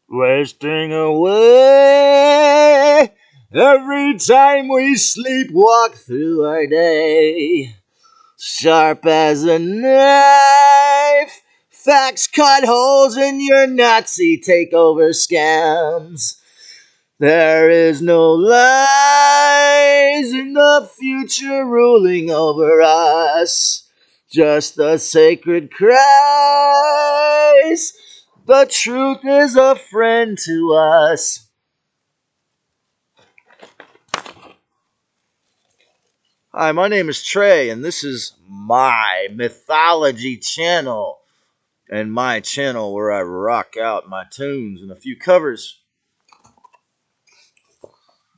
wasting away every time we sleepwalk through our day. Sharp as a knife, facts cut holes in your Nazi takeover scams. There is no lies in the future ruling over us, just the sacred Christ. The truth is a friend to us. Hi, my name is Trey, and this is my mythology channel, and my channel where I rock out my tunes and a few covers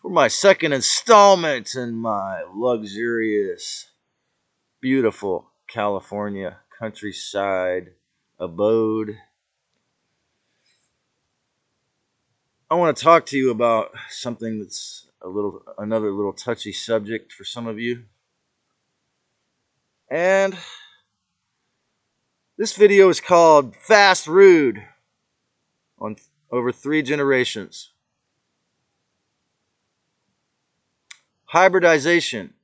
for my second installment in my luxurious, beautiful California countryside abode. I want to talk to you about something that's another little touchy subject for some of you. And this video is called Fast Rude on over 3 generations. Hybridization.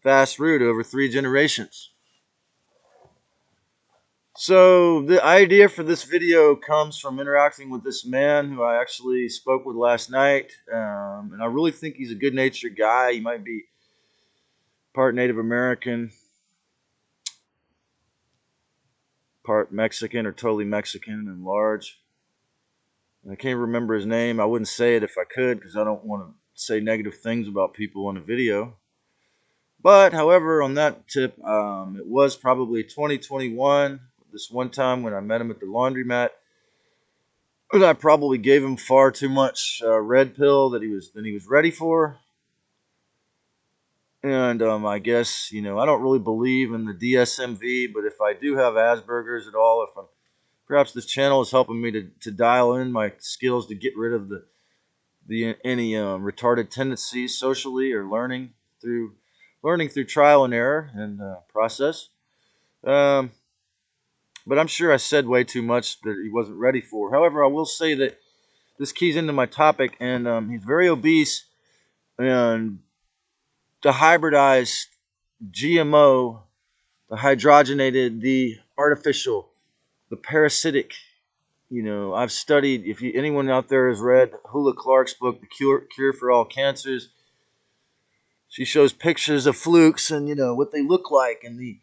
Fast Rude over 3 generations. So the idea for this video comes from interacting with this man who I actually spoke with last night. And I really think he's a good-natured guy. He might be part Native American, part Mexican, or totally Mexican and large. And I can't remember his name. I wouldn't say it if I could because I don't want to say negative things about people on a video. But, however, on that tip, it was probably 2021. This one time when I met him at the laundromat, and I probably gave him far too much red pill than he was ready for. And I guess, I don't really believe in the DSMV, but if I do have Asperger's at all, perhaps this channel is helping me to dial in my skills to get rid of any retarded tendencies socially or learning through trial and error and process. But I'm sure I said way too much that he wasn't ready for. However, I will say that this keys into my topic, and he's very obese, and the hybridized GMO, the hydrogenated, the artificial, the parasitic. I've studied. If anyone out there has read Hula Clark's book, The Cure for All Cancers, she shows pictures of flukes and what they look like, and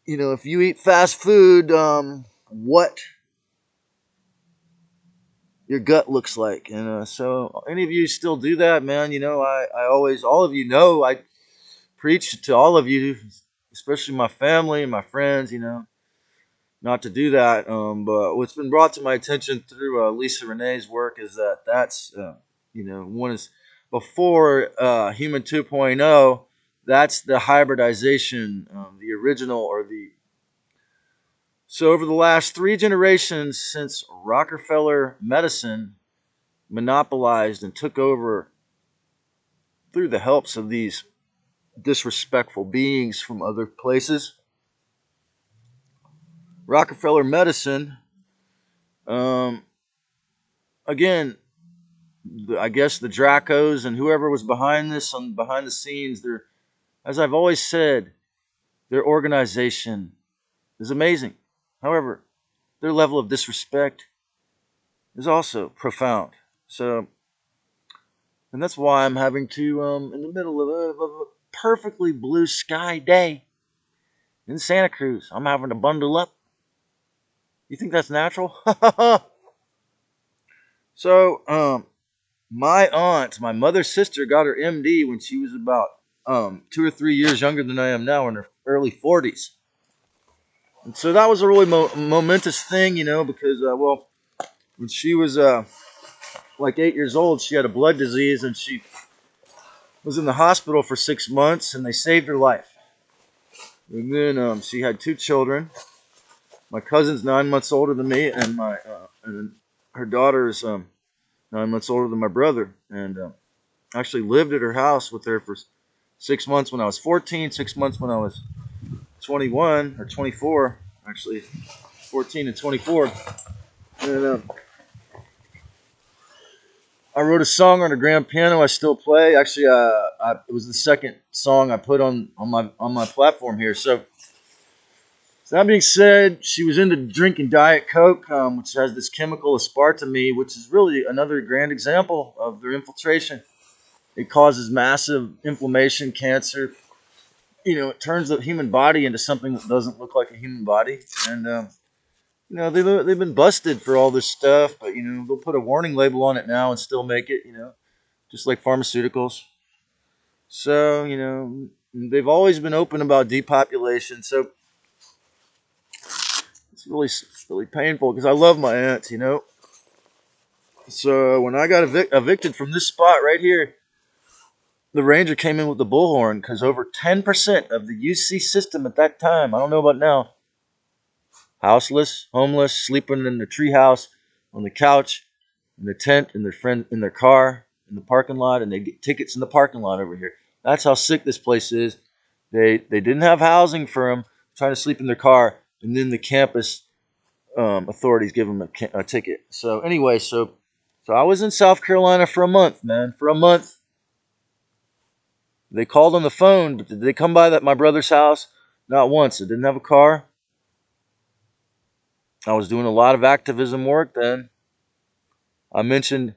if you eat fast food, what your gut looks like. And so any of you still do that, man, I always, all of I preach to all of you, especially my family and my friends, not to do that. But what's been brought to my attention through Lisa Renee's work is that's one is before Human 2.0. That's the hybridization, the original, or the. So over the last 3 generations since Rockefeller medicine monopolized and took over through the helps of these disrespectful beings from other places, Rockefeller medicine, again, I guess the Dracos and whoever was behind this behind the scenes, as I've always said, their organization is amazing. However, their level of disrespect is also profound. So, and that's why I'm having to, in the middle of a perfectly blue sky day in Santa Cruz, I'm having to bundle up. You think that's natural? So, my mother's sister, got her MD when she was about 2 or 3 years younger than I am now, in her early 40s. And so that was a really momentous thing, because, when she was like 8 years old, she had a blood disease, and she was in the hospital for 6 months, and they saved her life. And then she had 2 children. My cousin's 9 months older than me, and and her daughter's 9 months older than my brother. And actually lived at her house with her for 6 months when I was 14, 6 months when I was 21 or 24, actually 14 and 24. And I wrote a song on a grand piano I still play. Actually, it was the second song I put on my platform here. So that being said, she was into drinking Diet Coke, which has this chemical aspartame, which is really another grand example of their infiltration. It causes massive inflammation, cancer. It turns the human body into something that doesn't look like a human body. And they've been busted for all this stuff, but they'll put a warning label on it now and still make it. Just like pharmaceuticals. So they've always been open about depopulation. So it's really painful because I love my aunts. So when I got evicted from this spot right here, the ranger came in with the bullhorn because over 10% of the UC system at that time, I don't know about now, houseless, homeless, sleeping in the treehouse, on the couch, in the tent, in their car, in the parking lot, and they get tickets in the parking lot over here. That's how sick this place is. They didn't have housing for them, trying to sleep in their car, and then the campus authorities give them a ticket. So anyway, so I was in South Carolina for a month, man. For a month. They called on the phone, but did they come by my brother's house? Not once. I didn't have a car. I was doing a lot of activism work then. I mentioned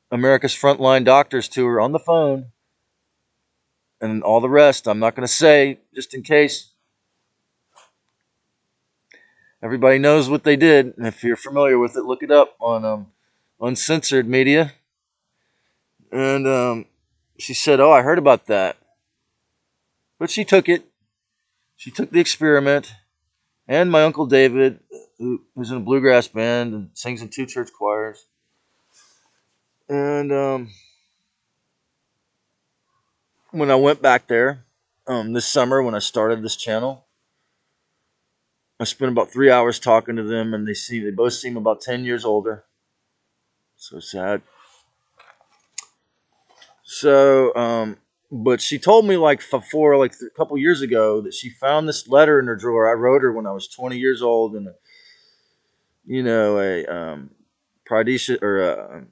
America's Frontline Doctors Tour on the phone. And all the rest, I'm not going to say, just in case. Everybody knows what they did. And if you're familiar with it, look it up on uncensored media. And she said, "Oh, I heard about that." But she took it. She took the experiment. And my Uncle David, who's in a bluegrass band and sings in 2 church choirs. And when I went back there this summer, when I started this channel, I spent about 3 hours talking to them, and they both seem about 10 years older. So sad. So, but she told me like a couple years ago that she found this letter in her drawer. I wrote her when I was 20 years old, and a prodigious or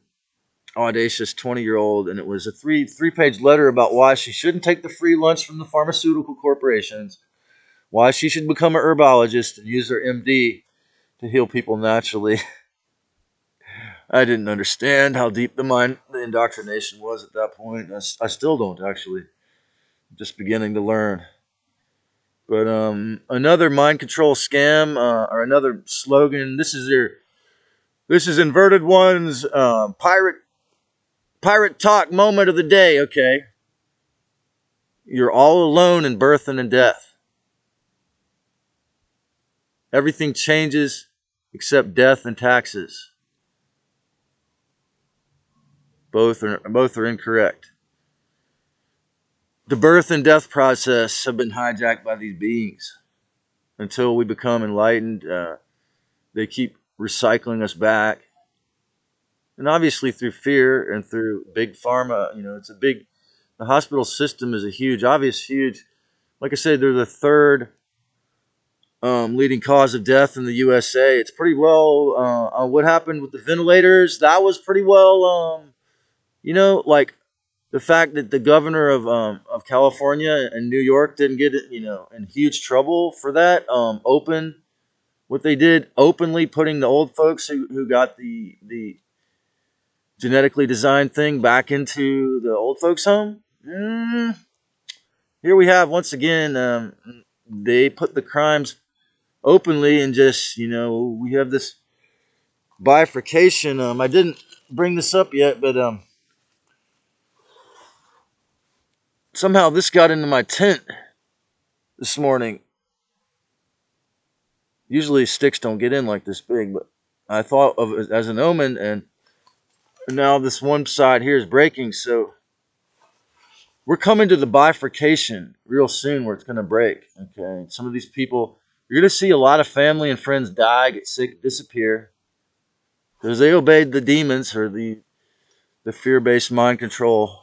audacious 20-year-old, and it was a three-page letter about why she shouldn't take the free lunch from the pharmaceutical corporations, why she should become a herbologist and use her MD to heal people naturally. I didn't understand how deep the indoctrination was at that point. I still don't, actually. I'm just beginning to learn. But another mind control scam or another slogan. This is Inverted One's pirate talk moment of the day. Okay, you're all alone in birth and in death. Everything changes except death and taxes. Both are incorrect. The birth and death process have been hijacked by these beings. Until we become enlightened, they keep recycling us back. And obviously through fear and through big pharma, the hospital system is huge, like I said, they're the third leading cause of death in the USA. It's pretty well, what happened with the ventilators, that was pretty well, like the fact that the governor of California and New York didn't get in huge trouble for that, what they did openly, putting the old folks who got the genetically designed thing back into the old folks home. Here we have once again, they put the crimes openly, and just we have this bifurcation. I didn't bring this up yet, but somehow this got into my tent this morning. Usually sticks don't get in like this big, but I thought of it as an omen, and now this one side here is breaking. So we're coming to the bifurcation real soon where it's going to break. Okay, some of these people, you're going to see a lot of family and friends die, get sick, disappear, because they obeyed the demons or the fear-based mind control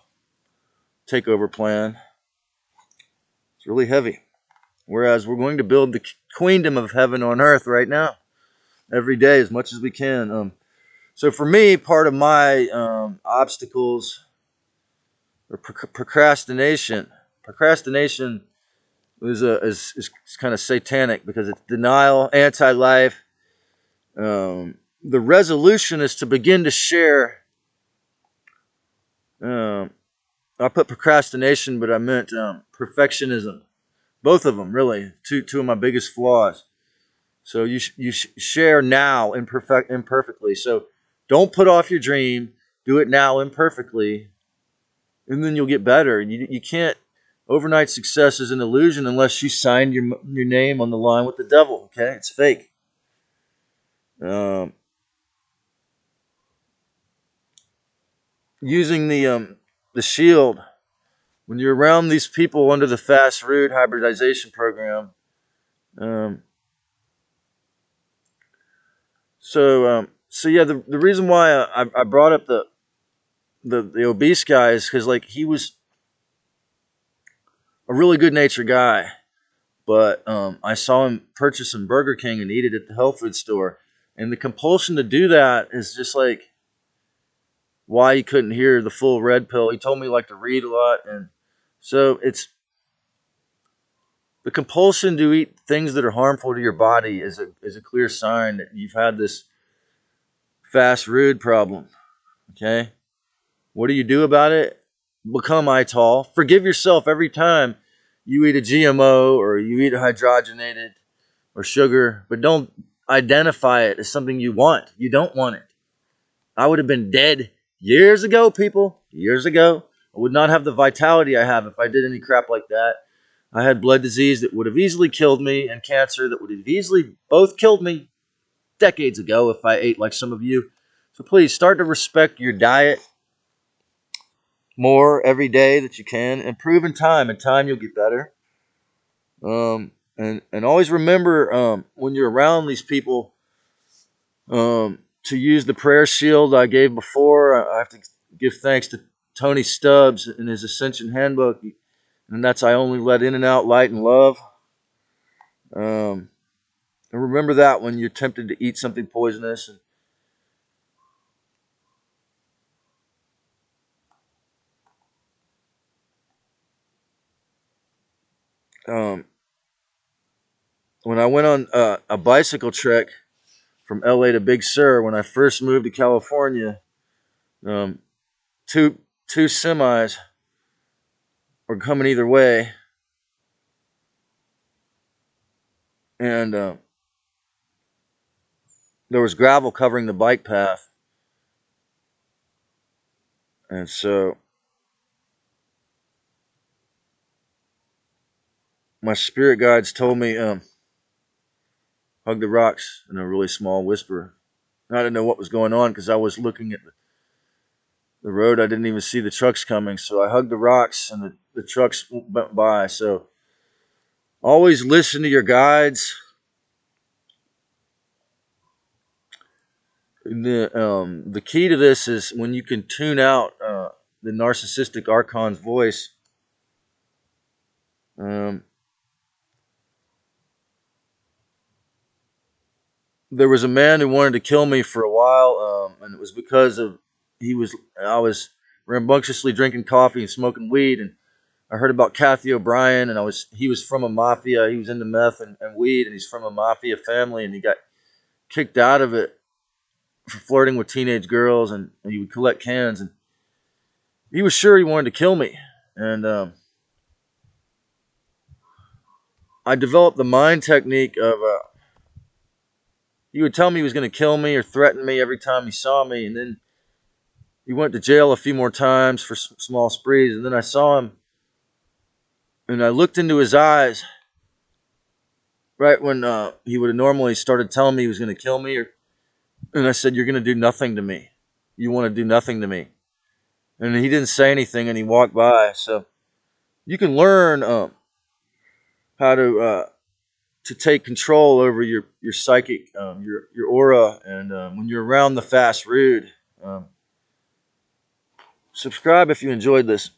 takeover plan. It's really heavy. Whereas we're going to build the queendom of heaven on earth right now. every day as much as we can. So for me, part of my obstacles or procrastination. Procrastination is kind of satanic because it's denial, anti-life. The resolution is to begin to share. I put procrastination, but I meant perfectionism. Both of them, really, two of my biggest flaws. So you share now imperfectly. So don't put off your dream. Do it now imperfectly, and then you'll get better. You can't. Overnight success is an illusion unless you signed your name on the line with the devil. Okay, it's fake. Um, Using the shield when you're around these people under the fast root hybridization program. Um, so yeah, the reason why I brought up the obese guy is because like he was a really good natured guy, but I saw him purchase some Burger King and eat it at the health food store, and the compulsion to do that is just like why he couldn't hear the full red pill. He told me like to read a lot, and so it's the compulsion to eat things that are harmful to your body is a clear sign that you've had this fast food problem. Okay, what do you do about it? Become ITAL. Forgive yourself every time you eat a GMO or you eat a hydrogenated or sugar, but don't identify it as something you want. You don't want it. I would have been dead years ago, people. Years ago. I would not have the vitality I have if I did any crap like that. I had blood disease that would have easily killed me and cancer that would have easily both killed me decades ago if I ate like some of you. So please start to respect your diet more every day that you can. Improve in time. In time, you'll get better. And always remember when you're around these people to use the prayer shield I gave before. I have to give thanks to Tony Stubbs in his Ascension Handbook, and that's I only let in and out light and love. And remember that when you're tempted to eat something poisonous. Um, when I went on a bicycle trek from LA to Big Sur, when I first moved to California, um, two semis were coming either way, and there was gravel covering the bike path, and so my spirit guides told me hug the rocks in a really small whisper. I didn't know what was going on because I was looking at the road. I didn't even see the trucks coming, so I hugged the rocks and the trucks went by. So always listen to your guides. The key to this is when you can tune out the narcissistic archon's voice. There was a man who wanted to kill me for a while, and it was because of I was rambunctiously drinking coffee and smoking weed, and I heard about Kathy O'Brien, and he was from a mafia. He was into meth and weed, and he's from a mafia family, and he got kicked out of it for flirting with teenage girls, and he would collect cans, and he was sure he wanted to kill me, and I developed the mind technique of he would tell me he was going to kill me or threaten me every time he saw me, and then he went to jail a few more times for small sprees, and then I saw him, and I looked into his eyes right when he would have normally started telling me he was going to kill me, and I said, "You're going to do nothing to me. You want to do nothing to me." And he didn't say anything, and he walked by. So you can learn how to take control over your psychic, your aura, and when you're around the fast rude. Subscribe if you enjoyed this.